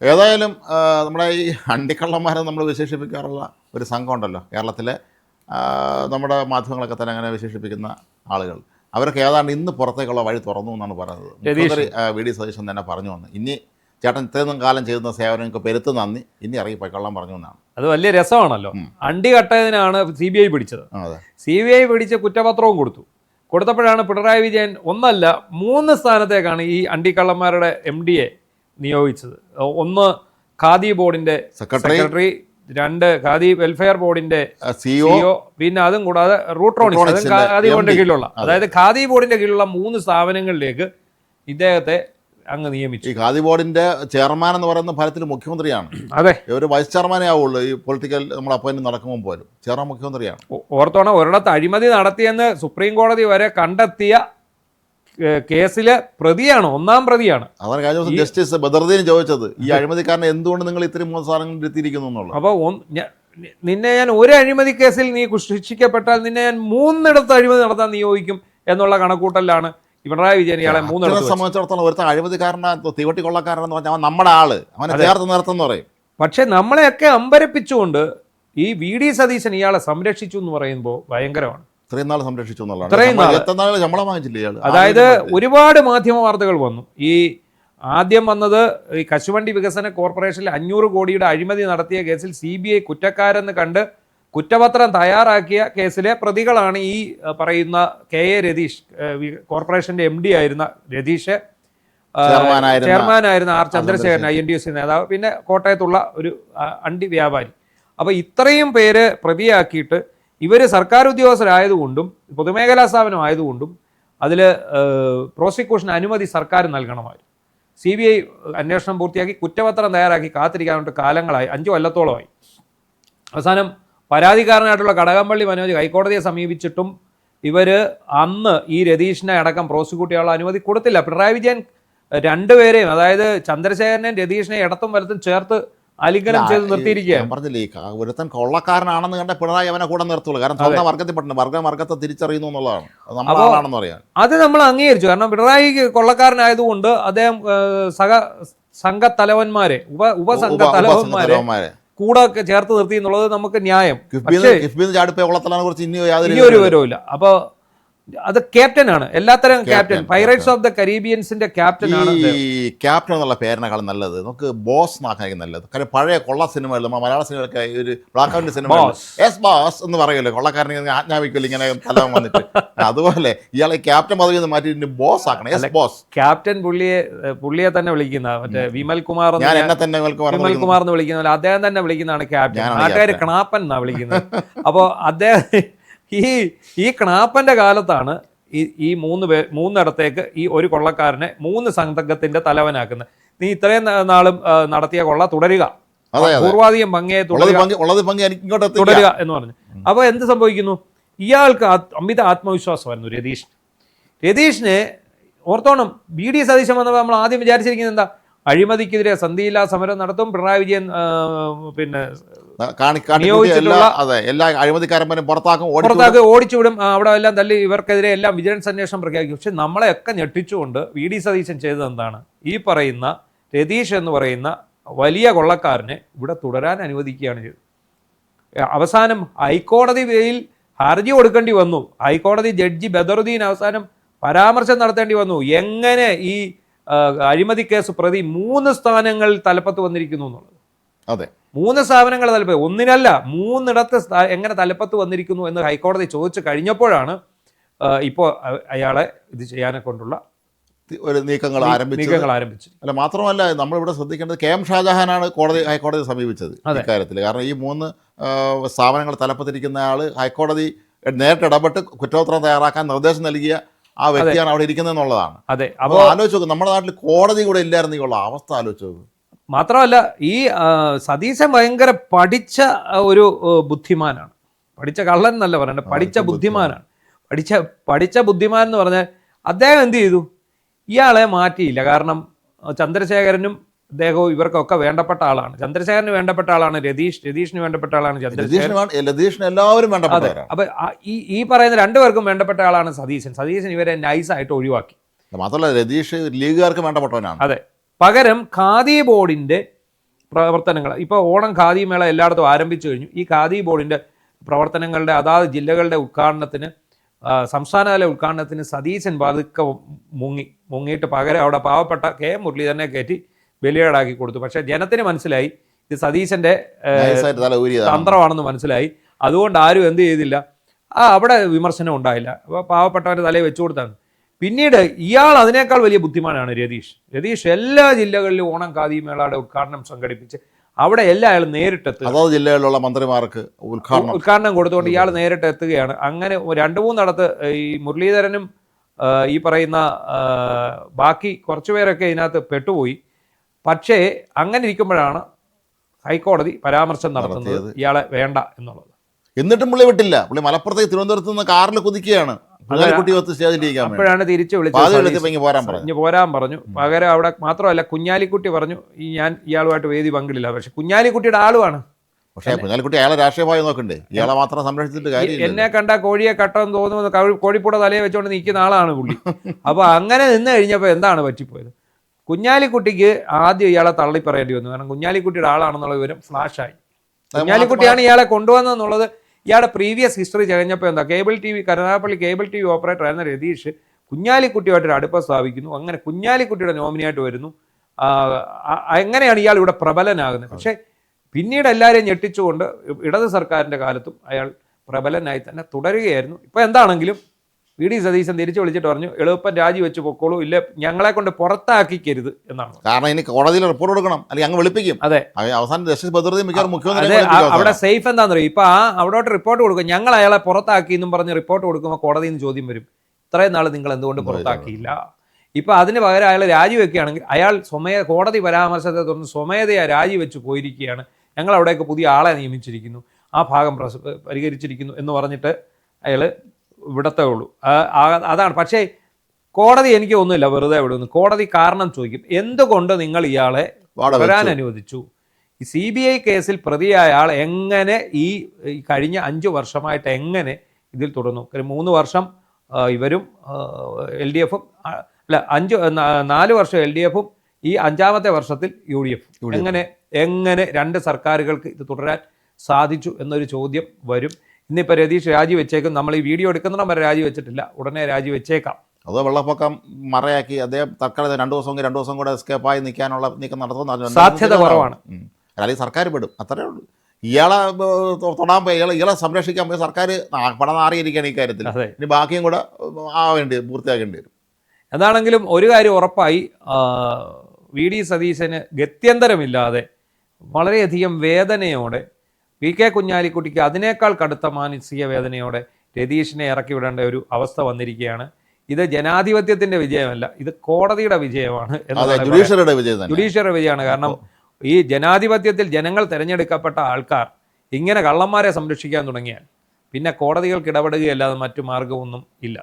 ഏതായാലും നമ്മുടെ ഈ അണ്ടിക്കള്ളന്മാരെ നമ്മൾ വിശേഷിപ്പിക്കാറുള്ള ഒരു സംഘം ഉണ്ടല്ലോ കേരളത്തിലെ, നമ്മുടെ മാധ്യമങ്ങളൊക്കെ തന്നെ അങ്ങനെ വിശേഷിപ്പിക്കുന്ന ആളുകൾ, അവരൊക്കെ ഏതാണ്ട് ഇന്ന് പുറത്തേക്കുള്ള വഴി തുറന്നു എന്നാണ് പറയുന്നത്. മുഖ്യമന്ത്രി വി.ഡി. സതീശൻ തന്നെ പറഞ്ഞു വന്നു, ഇനി ചേട്ടൻ ഇത്രയും കാലം ചെയ്യുന്ന സേവനങ്ങൾക്ക് പെരുത്ത് നന്ദി, ഇനി ഇറങ്ങിപ്പോയി കള്ളം പറഞ്ഞു എന്നാണ്. അത് വലിയ രസമാണല്ലോ. അണ്ടി കട്ടതിനാണ് CBI പിടിച്ചത്. CBI പിടിച്ച് കുറ്റപത്രവും കൊടുത്തപ്പോഴാണ് പിണറായി വിജയൻ 1 അല്ല 3 സ്ഥാനത്തേക്കാണ് ഈ അണ്ടിക്കള്ളന്മാരുടെ MD-യെ നിയോഗിച്ചത്. 1 ഖാദി ബോർഡിന്റെ സെക്രട്ടറി, 2 ഖാദി വെൽഫെയർ ബോർഡിന്റെ CEO, പിന്നെ അതും കൂടാതെ റൂട്രോണിക്സ്, അതും ഖാദി ബോർഡിന്റെ കീഴിലുള്ള, അതായത് ഖാദി ബോർഡിന്റെ കീഴിലുള്ള 3 സ്ഥാപനങ്ങളിലേക്ക് ഇദ്ദേഹത്തെ അങ്ങ് നിയമിച്ചു. ഈ ഖാദി ബോർഡിന്റെ ചെയർമാൻ എന്ന് പറയുന്ന ഫലത്തിൽ മുഖ്യമന്ത്രിയാണ്. അതെ, ഒരു വൈസ് ചെയർമാനേ ആവുള്ളൂ. ഈ പൊളിറ്റിക്കൽ നമ്മൾ അപ്പോയിന്റ് നടക്കുമ്പോൾ പോലും ചെയർമാൻ മുഖ്യമന്ത്രിയാണ്. ഓർത്തോണം, ഒരിടത്ത് അഴിമതി നടത്തിയെന്ന് സുപ്രീം കോടതി വരെ കണ്ടെത്തിയ കേസിലെ പ്രതിയാണ്, 1ാം പ്രതിയാണ്. അതാണ് കഴിഞ്ഞ ദിവസം ജസ്റ്റിസ് ബദറുദ്ദീൻ ചോദിച്ചത്, ഈ അഴിമതിക്കാരനെ എന്തുകൊണ്ട് നിങ്ങൾ ഇത്രയും 3 സ്ഥാനങ്ങളിൽ എത്തിയിരിക്കുന്നു എന്നുള്ളത്. അപ്പോൾ നിന്നെ ഞാൻ ഒരു അഴിമതി കേസിൽ നീ ശിക്ഷിക്കപ്പെട്ടാൽ നിന്നെ ഞാൻ 3 അഴിമതി നടത്താൻ നിയോഗിക്കും എന്നുള്ള കണക്കൂട്ടലാണ് പിണറായി വിജയൻ ഇയാളെ 3 സംബന്ധിച്ചിടത്തോളം ഒരുത്ത അഴിമതിക്കാരനെ, തീവട്ടി കൊള്ളക്കാരനെന്ന് പറഞ്ഞാൽ അവൻ നമ്മുടെ ആള്, അവനെ ചേർത്ത് നിർത്തുന്ന പറയും. പക്ഷെ നമ്മളെയൊക്കെ അമ്പരപ്പിച്ചുകൊണ്ട് ഈ V.D. സതീശൻ ഇയാളെ സംരക്ഷിച്ചു എന്ന് പറയുമ്പോൾ ഭയങ്കരമാണ്. ഇത്രയും നാൾ സംരക്ഷിച്ചു എന്നുള്ളതാണ്. ശമ്പളം വാങ്ങിച്ചില്ല ഇയാൾ. അതായത് ഒരുപാട് മാധ്യമ വാർത്തകൾ വന്നു. ഈ ആദ്യം വന്നത് ഈ കശുവണ്ടി വികസന കോർപ്പറേഷനിൽ 500 കോടിയുടെ അഴിമതി നടത്തിയ കേസിൽ CBI കുറ്റക്കാരെന്ന് കണ്ട് കുറ്റപത്രം തയ്യാറാക്കിയ കേസിലെ പ്രതികളാണ് ഈ പറയുന്ന KA രതീഷ്, കോർപ്പറേഷന്റെ MD ആയിരുന്ന രതീഷ്, ചെയർമാനായിരുന്ന R ചന്ദ്രശേഖരൻ, INTUC നേതാവ്, പിന്നെ കോട്ടയത്തുള്ള ഒരു അണ്ടി വ്യാപാരി. അപ്പോൾ ഇത്രയും പേര് പ്രതിയാക്കിയിട്ട് ഇവർ സർക്കാർ ഉദ്യോഗസ്ഥരായതുകൊണ്ടും പൊതുമേഖലാ സ്ഥാപനം ആയതുകൊണ്ടും അതിൽ പ്രോസിക്യൂഷൻ അനുമതി സർക്കാർ നൽകണമായിരുന്നു. CBI അന്വേഷണം പൂർത്തിയാക്കി കുറ്റപത്രം തയ്യാറാക്കി കാത്തിരിക്കാനായിട്ട് കാലങ്ങളായി, 5 കൊല്ലത്തോളമായി. അവസാനം പരാതിക്കാരനായിട്ടുള്ള കടകംപള്ളി മനോജ് ഹൈക്കോടതിയെ സമീപിച്ചിട്ടും ഇവർ അന്ന് ഈ രതീഷിനെ അടക്കം പ്രോസിക്യൂട്ട് ചെയ്യാനുള്ള അനുമതി കൊടുത്തില്ല. പിണറായി വിജയൻ 2 പേരെയും, അതായത് ചന്ദ്രശേഖരനെയും രതീഷിനെയും ഇടത്തും വലത്തും ചേർത്ത് ആലിംഗനം ചെയ്ത് നിർത്തിയിരിക്കുകയാണ്. പറഞ്ഞില്ലേ, ഒരുത്തൻ കൊള്ളക്കാരനാണെന്ന് കണ്ട പിണറായി അവനെ കൂടെ നിർത്തുള്ളൂ. കാരണം സ്വന്തം വർഗത്തിൽപ്പെട്ടു, വർഗത്തെ തിരിച്ചറിയുന്നു എന്നുള്ളതാണ്. അത് നമ്മൾ അംഗീകരിച്ചു. കാരണം പിണറായി കൊള്ളക്കാരനായതുകൊണ്ട് അദ്ദേഹം സംഘത്തലവന്മാരെ, ഉപസംഘ തലവന്മാരെ കൂടെ ചേർത്ത് നിർത്തി എന്നുള്ളത് നമുക്ക് ന്യായം. ഇനിയൊരു വിവരമില്ല. അപ്പോൾ അത് ക്യാപ്റ്റനാണ്, എല്ലാത്തരം ക്യാപ്റ്റൻ, പൈറേറ്റ്സ് ഓഫ് ദ കരീബിയൻസിന്റെ ക്യാപ്റ്റൻ ആണ്. ഈ ക്യാപ്റ്റൻ എന്നുള്ള പേരിനേക്കാളും നല്ലത് നമുക്ക് ബോസ് എന്നാക്കാൻ നല്ലത്. കാരണം പഴയ കൊള്ള സിനിമകളിൽ, മലയാള സിനിമകളൊക്കെ ഒരു ബ്ലാക്ക് ആൻഡ് സിനിമ ബോസ് എന്ന് പറയുമല്ലോ, കൊള്ളക്കാരനെ ആജ്ഞാപിക്കില്ല ഇങ്ങനെ തലവൻ വന്നിട്ട്. അതുപോലെ ഇയാളെ ക്യാപ്റ്റൻ പദവി മാറ്റി ബോസ് ആക്കണം. ബോസ് ക്യാപ്റ്റൻ പുള്ളിയെ തന്നെ വിളിക്കുന്ന മറ്റേ വിമൽ കുമാർ എന്ന് വിളിക്കുന്ന പോലെ അദ്ദേഹം തന്നെ വിളിക്കുന്നതാണ് ക്യാപ്റ്റൻ. നാട്ടുകാർ കണാപ്പൻ എന്നാണ് വിളിക്കുന്നത്. അപ്പോൾ അദ്ദേഹം ഈ കണാപ്പന്റെ കാലത്താണ് ഈ 3 ഇടത്തേക്ക് ഈ ഒരു കൊള്ളക്കാരനെ 3 സംഘത്തിന്റെ തലവനാക്കുന്നത്. നീ ഇത്രയും നാളും നടത്തിയ കൊള്ള തുടരുക, പൂർവാധികം ഭംഗിയെ തുടരുക എന്ന് പറഞ്ഞു. അപ്പോൾ എന്ത് സംഭവിക്കുന്നു? ഇയാൾക്ക് അമിത ആത്മവിശ്വാസമായിരുന്നു രതീഷിനെ. ഓർത്തോണം, V.D. സതീശൻ വന്നപ്പോൾ നമ്മൾ ആദ്യം വിചാരിച്ചിരിക്കുന്നത് എന്താ, അഴിമതിക്കെതിരെ സന്ധിയില്ലാ സമരം നടത്തും, പിണറായി വിജയൻ പിന്നെ പുറത്താക്കി ഓടിച്ചുവിടും, അവിടെ എല്ലാം തല്ലി ഇവർക്കെതിരെ എല്ലാം വിജിലൻസ് അന്വേഷണം പ്രഖ്യാപിക്കും. പക്ഷെ നമ്മളെയൊക്കെ ഞെട്ടിച്ചുകൊണ്ട് V.D. സതീശൻ ചെയ്തത് എന്താണ്? ഈ പറയുന്ന രതീഷ് എന്ന് പറയുന്ന വലിയ കൊള്ളക്കാരനെ ഇവിടെ തുടരാൻ അനുവദിക്കുകയാണ് ചെയ്തത്. അവസാനം ഹൈക്കോടതിയിൽ ഹർജി കൊടുക്കേണ്ടി വന്നു. ഹൈക്കോടതി ജഡ്ജി ബദറുദ്ദീൻ അവസാനം പരാമർശം നടത്തേണ്ടി വന്നു, എങ്ങനെ ഈ അഴിമതി കേസ് പ്രതി 3 സ്ഥാനങ്ങളിൽ തലപ്പത്ത് വന്നിരിക്കുന്നു എന്നുള്ളത്. അതെ, 3 സ്ഥാപനങ്ങൾ തലപ്പത്ത്, ഒന്നിനല്ല 3 എങ്ങനെ തലപ്പത്ത് വന്നിരിക്കുന്നു എന്ന് ഹൈക്കോടതി ചോദിച്ചു കഴിഞ്ഞപ്പോഴാണ് ഇപ്പോൾ അയാളെ ഇത് ചെയ്യാനെ കൊണ്ടുള്ള നീക്കങ്ങൾ ആരംഭിച്ചു. അല്ല, മാത്രമല്ല നമ്മളിവിടെ ശ്രദ്ധിക്കേണ്ടത് KM ഷാജഹാനാണ് ഹൈക്കോടതി സമീപിച്ചത് ഇക്കാര്യത്തിൽ. കാരണം ഈ 3 സ്ഥാപനങ്ങൾ തലപ്പത്തിരിക്കുന്ന ആൾ ഹൈക്കോടതി നേരിട്ട് ഇടപെട്ട് കുറ്റപത്രം തയ്യാറാക്കാൻ നിർദ്ദേശം നൽകിയ ആ വ്യക്തിയാണ് അവിടെ ഇരിക്കുന്നത് എന്നുള്ളതാണ്. അതെ, അപ്പോൾ ആലോചിച്ച് നോക്കും, നമ്മുടെ നാട്ടിൽ കോടതി കൂടെ ഇല്ലായിരുന്നെങ്കിൽ അവസ്ഥ ആലോചിച്ച് നോക്കും. മാത്രമല്ല ഈ സതീശൻ ഭയങ്കര പഠിച്ച ഒരു ബുദ്ധിമാനാണ്. പഠിച്ച കള്ളൻ എന്നല്ല പറയണ്ടത്, പഠിച്ച ബുദ്ധിമാനാണ്. പഠിച്ച ബുദ്ധിമാൻ എന്ന് പറഞ്ഞാൽ അദ്ദേഹം എന്ത് ചെയ്തു? ഇയാളെ മാറ്റിയില്ല. കാരണം ചന്ദ്രശേഖരനും അദ്ദേഹവും ഇവർക്കൊക്കെ വേണ്ടപ്പെട്ട ആളാണ്. ചന്ദ്രശേഖരന് വേണ്ടപ്പെട്ട ആളാണ് രതീഷിന് വേണ്ടപ്പെട്ട ആളാണ് ചന്ദ്രശേഖരൻ. എല്ലാവരും വേണ്ടപ്പെട്ട. അപ്പൊ ഈ പറയുന്ന 2 പേർക്കും വേണ്ടപ്പെട്ട ആളാണ് സതീശൻ ഇവരെ നൈസായിട്ട് ഒഴിവാക്കി. മാത്രമല്ല രതീഷ് ലീഗുകാർക്ക് വേണ്ടപ്പെട്ടവനാണ്. അതെ, പകരം ഖാദി ബോർഡിന്റെ പ്രവർത്തനങ്ങൾ ഇപ്പോൾ ഓണം ഖാദി മേള എല്ലായിടത്തും ആരംഭിച്ചു കഴിഞ്ഞു. ഈ ഖാദി ബോർഡിൻ്റെ പ്രവർത്തനങ്ങളുടെ അതാത് ജില്ലകളുടെ ഉദ്ഘാടനത്തിന്, സംസ്ഥാനതല ഉദ്ഘാടനത്തിന് സതീശൻ പതുക്കെ മുങ്ങിയിട്ട് പകരം അവിടെ പാവപ്പെട്ട കെ മുരളീധരനെ കയറ്റി ബലിയേടാക്കി കൊടുത്തു. പക്ഷേ ജനത്തിന് മനസ്സിലായി ഇത് സതീശൻ്റെ തന്ത്രമാണെന്ന് മനസ്സിലായി. അതുകൊണ്ട് ആരും എന്ത് ചെയ്തില്ല, അവിടെ വിമർശനം ഉണ്ടായില്ല. അപ്പോൾ പാവപ്പെട്ടവൻ്റെ തലയിൽ വെച്ചു കൊടുത്താണ്. പിന്നീട് ഇയാൾ അതിനേക്കാൾ വലിയ ബുദ്ധിമാനാണ് രതീഷ് എല്ലാ ജില്ലകളിലും ഓണം ഖാദി മേളയുടെ ഉദ്ഘാടനം സംഘടിപ്പിച്ച് അവിടെ അയാൾ നേരിട്ടെത്തുക, അതത് ജില്ലകളിലുള്ള മന്ത്രിമാർക്ക് ഉദ്ഘാടനം കൊടുത്തുകൊണ്ട് ഇയാൾ നേരിട്ട് എത്തുകയാണ്. അങ്ങനെ 2-3 ഈ മുരളീധരനും ഈ പറയുന്ന ബാക്കി കുറച്ചുപേരൊക്കെ ഇതിനകത്ത് പെട്ടുപോയി. പക്ഷേ അങ്ങനെ ഇരിക്കുമ്പോഴാണ് ഹൈക്കോടതി പരാമർശം നടത്തുന്നത് ഇയാളെ വേണ്ട എന്നുള്ളത്. എന്നിട്ടും പുള്ളി വിട്ടില്ല. പുള്ളി മലപ്പുറത്തേക്ക് തിരുവനന്തപുരത്ത് നിന്ന് കാറിൽ കുതിക്കുകയാണ്. അപ്പോഴാണ് തിരിച്ചു വിളിച്ചത്, പോരാൻ പറഞ്ഞു. പകരം അവിടെ മാത്രമല്ല, കുഞ്ഞാലിക്കുട്ടി പറഞ്ഞു ഞാൻ ഇയാളുമായിട്ട് വേദി പങ്കിടില്ല. പക്ഷെ കുഞ്ഞാലിക്കുട്ടിയുടെ ആളുമാണ്. പക്ഷേ കുഞ്ഞാലിക്കുട്ടി അയാളെ രാഷ്ട്രീയമായി നോക്കണ്ടേ, ഇയാളെ മാത്രം സംരക്ഷിച്ചിട്ട് കാര്യം. എന്നെ കണ്ട കോഴിയെ കട്ടെന്ന് തോന്നുന്നു, കോഴിപ്പൂട തലയെ വെച്ചുകൊണ്ട് നിൽക്കുന്ന ആളാണ് പുള്ളി. അപ്പോൾ അങ്ങനെ നിന്ന് കഴിഞ്ഞപ്പോൾ എന്താണ് പറ്റിപ്പോയത്? കുഞ്ഞാലിക്കുട്ടിക്ക് ആദ്യം ഇയാളെ തള്ളി പറയേണ്ടി വന്നു. കാരണം കുഞ്ഞാലിക്കുട്ടിയുടെ ആളാണെന്നുള്ള വിവരം ഫ്ലാഷായി. കുഞ്ഞാലിക്കുട്ടിയാണ് ഇയാളെ കൊണ്ടുവന്നതെന്നുള്ളത് ഇയാളുടെ പ്രീവിയസ് ഹിസ്റ്ററി കഴിഞ്ഞപ്പോൾ എന്താ, Karunagappally cable T V operator ആയിരുന്ന രതീഷ് കുഞ്ഞാലിക്കുട്ടിയുമായിട്ടൊരു അടുപ്പം സ്ഥാപിക്കുന്നു. അങ്ങനെ കുഞ്ഞാലിക്കുട്ടിയുടെ നോമിനിയായിട്ട് വരുന്നു. എങ്ങനെയാണ് ഇയാൾ ഇവിടെ പ്രബലനാകുന്നത്? പക്ഷേ പിന്നീട് എല്ലാവരെയും ഞെട്ടിച്ചുകൊണ്ട് ഇടത് സർക്കാരിൻ്റെ കാലത്തും അയാൾ പ്രബലനായി തന്നെ തുടരുകയായിരുന്നു. ഇപ്പോൾ എന്താണെങ്കിലും വി.ഡി. സതീശൻ തിരിച്ചു വിളിച്ചിട്ട് പറഞ്ഞു എളുപ്പം രാജിവെച്ച് പൊക്കോളൂ, ഇല്ല ഞങ്ങളെ കൊണ്ട് പുറത്താക്കിക്കരുത് എന്നാണ്. കാരണം ഇനി കോടതിയിൽ റിപ്പോർട്ട് കൊടുക്കണം, അല്ലെങ്കിൽ അങ്ങ് വിളിപ്പിക്കും. അതെ, അവസാനം ജസ്റ്റിസ് ബദറുദ്ദീൻ അവിടെ സേഫ് എന്താണെന്ന് പറയും. ഇപ്പൊ അവിടോട്ട് റിപ്പോർട്ട് കൊടുക്കും, ഞങ്ങൾ അയാളെ പുറത്താക്കി എന്നും പറഞ്ഞ് റിപ്പോർട്ട് കൊടുക്കുമ്പോൾ കോടതിയിൽ നിന്ന് ചോദ്യം വരും, ഇത്രയും നാൾ നിങ്ങൾ എന്തുകൊണ്ട് പുറത്താക്കിയില്ല? ഇപ്പൊ അതിന് പകരം അയാൾ രാജിവെക്കുകയാണെങ്കിൽ അയാൾ കോടതി പരാമർശത്തെ തുടർന്ന് സ്വമേധയാ രാജിവെച്ച് പോയിരിക്കുകയാണ്. ഞങ്ങൾ അവിടേക്ക് പുതിയ ആളെ നിയമിച്ചിരിക്കുന്നു, ആ ഭാഗം പരിഹരിച്ചിരിക്കുന്നു എന്ന് പറഞ്ഞിട്ട് അയാൾ വിടത്തേ ഉള്ളൂ. അതാണ്. പക്ഷേ കോടതി എനിക്ക് ഒന്നുമില്ല വെറുതെ വിടുന്നു. കോടതി കാരണം ചോദിക്കും, എന്തുകൊണ്ട് നിങ്ങൾ ഇയാളെ വരാൻ അനുവദിച്ചു? ഈ CBI കേസിൽ പ്രതിയായ ആൾ എങ്ങനെ ഈ കഴിഞ്ഞ 5 വർഷമായിട്ട് എങ്ങനെ ഇതിൽ തുടർന്നു? 3 വർഷം ഇവരും LDF-ഉം, അല്ല 4 വർഷം LDF-ഉം ഈ 5ാമത്തെ വർഷത്തിൽ UDF. എങ്ങനെ 2 സർക്കാരുകൾക്ക് ഇത് തുടരാൻ സാധിച്ചു എന്നൊരു ചോദ്യം വരും. ഇന്നിപ്പോൾ രതീഷ് രാജിവെച്ചേക്കും. നമ്മൾ ഈ വീഡിയോ എടുക്കുന്നിടം വരെ രാജിവെച്ചിട്ടില്ല, ഉടനെ രാജിവെച്ചേക്കാം. അതോ വെള്ളപ്പൊക്കം മറയാക്കി അദ്ദേഹം തൽക്കാലം 2 ദിവസം കൂടെ എസ്കേപ്പായി നീക്കം നടത്തുന്ന സാധ്യത കുറവാണ്. അല്ലെങ്കിൽ സർക്കാർ പെടും, അത്രേ ഉള്ളൂ. ഇയാളെ തൊടാൻ പോയി, ഇയാളെ സംരക്ഷിക്കാൻ പോയി സർക്കാർ പണം മാറിയിരിക്കുകയാണ് ഈ കാര്യത്തിൽ. ഇനി ബാക്കിയും കൂടെ പൂർത്തിയാക്കേണ്ടി വരും. എന്താണെങ്കിലും ഒരു കാര്യം ഉറപ്പായി, വി.ഡി. സതീശന് ഗത്യന്തരമില്ലാതെ വളരെയധികം വേദനയോടെ, പി.കെ. കുഞ്ഞാലിക്കുട്ടിക്ക് അതിനേക്കാൾ കടുത്ത മാനസിക വേദനയോടെ രതീഷിനെ ഇറക്കി വിടേണ്ട ഒരു അവസ്ഥ വന്നിരിക്കുകയാണ്. ഇത് ജനാധിപത്യത്തിന്റെ വിജയമല്ല, ഇത് കോടതിയുടെ വിജയമാണ്, ജുഡീഷ്യറിയുടെ വിജയമാണ്. കാരണം ഈ ജനാധിപത്യത്തിൽ ജനങ്ങൾ തിരഞ്ഞെടുക്കപ്പെട്ട ആൾക്കാർ ഇങ്ങനെ കള്ളന്മാരെ സംരക്ഷിക്കാൻ തുടങ്ങിയാൽ പിന്നെ കോടതികൾക്ക് ഇടപെടുകയല്ലാതെ മറ്റു മാർഗമൊന്നും ഇല്ല.